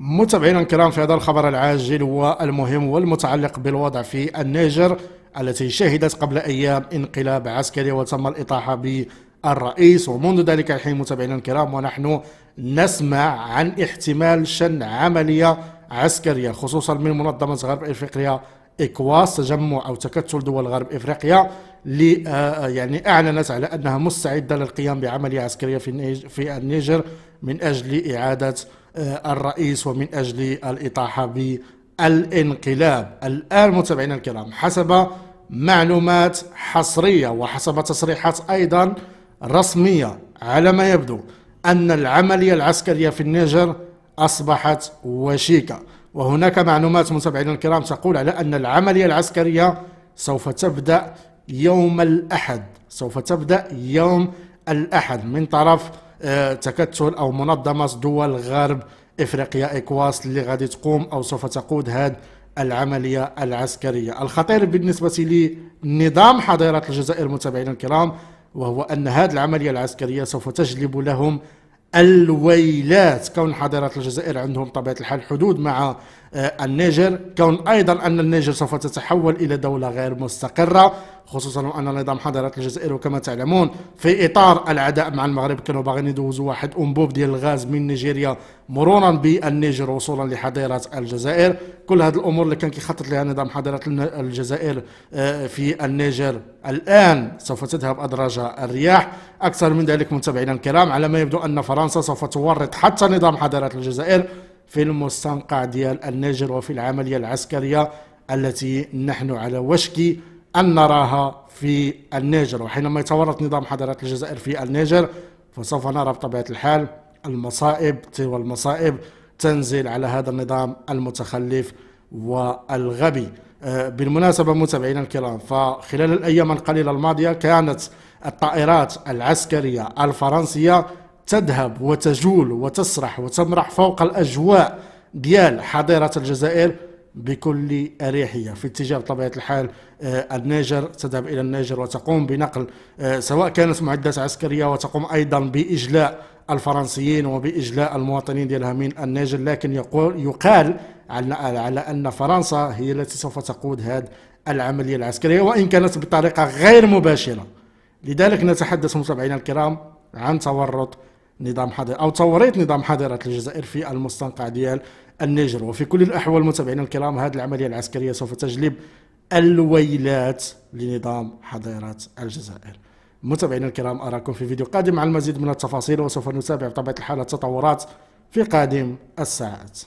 متابعينا الكرام، في هذا الخبر العاجل والمهم والمتعلق بالوضع في النيجر التي شهدت قبل أيام انقلاب عسكري وتم الإطاحة بالرئيس، ومنذ ذلك الحين متابعينا الكرام ونحن نسمع عن احتمال شن عملية عسكرية خصوصا من منظمة غرب إفريقيا إكواس، تجمع أو تكتل دول غرب إفريقيا، يعني أعلنت على أنها مستعدة للقيام بعملية عسكرية في النيجر من أجل إعادة الرئيس ومن أجل الإطاحة بالانقلاب. الآن متابعينا الكرام، حسب معلومات حصرية وحسب تصريحات أيضا رسمية، على ما يبدو أن العملية العسكرية في النيجر أصبحت وشيكة، وهناك معلومات متابعينا الكرام تقول على أن العملية العسكرية سوف تبدأ يوم الأحد، من طرف تكتل أو منظمة دول غرب إفريقيا إكواس، اللي غادي تقوم أو سوف تقود هذه العملية العسكرية. الخطير بالنسبة لنظام حضارة الجزائر متابعينا الكرام، وهو أن هذه العملية العسكرية سوف تجلب لهم الويلات، كون حضارة الجزائر عندهم طبيعة الحال حدود مع النيجر، كون أيضا أن النيجر سوف تتحول إلى دولة غير مستقرة، خصوصا وأن نظام حضارة الجزائر وكما تعلمون في إطار العداء مع المغرب كانوا باغيين يدوزوا واحد أنبوب ديال الغاز من نيجيريا مرورا بالنيجر وصولا لحضارة الجزائر. كل هذه الأمور اللي كان كيخطط لها نظام حضارة الجزائر في النيجر الآن سوف تذهب أدراج الرياح. أكثر من ذلك متابعينا الكرام، على ما يبدو أن فرنسا سوف تورط حتى نظام حضارة الجزائر في المستنقع ديال النيجر وفي العملية العسكرية التي نحن على وشك أن نراها في النيجر. وحينما يتورط نظام حضارة الجزائر في النيجر فسوف نرى بطبيعة الحال المصائب تنزل على هذا النظام المتخلف والغبي. بالمناسبة متابعينا الكرام، فخلال الأيام القليلة الماضية كانت الطائرات العسكرية الفرنسية تذهب وتجول وتسرح وتمرح فوق الأجواء ديال حضارة الجزائر بكل أريحية في اتجاه بطبيعة الحال النيجر. تذهب إلى النيجر وتقوم بنقل سواء كانت معدات عسكرية، وتقوم أيضا بإجلاء الفرنسيين وبإجلاء المواطنين ديالها من النيجر، لكن يقال على أن فرنسا هي التي سوف تقود هذه العملية العسكرية، وإن كانت بطريقة غير مباشرة. لذلك نتحدث متابعينا الكرام عن توريط نظام حضارة الجزائر في المستنقع ديال النيجر. وفي كل الأحوال متابعينا الكرام، هذه العملية العسكرية سوف تجلب الويلات لنظام حضارة الجزائر. متابعينا الكرام، أراكم في فيديو قادم مع المزيد من التفاصيل، وسوف نتابع بطبيعة الحال التطورات في قادم الساعات.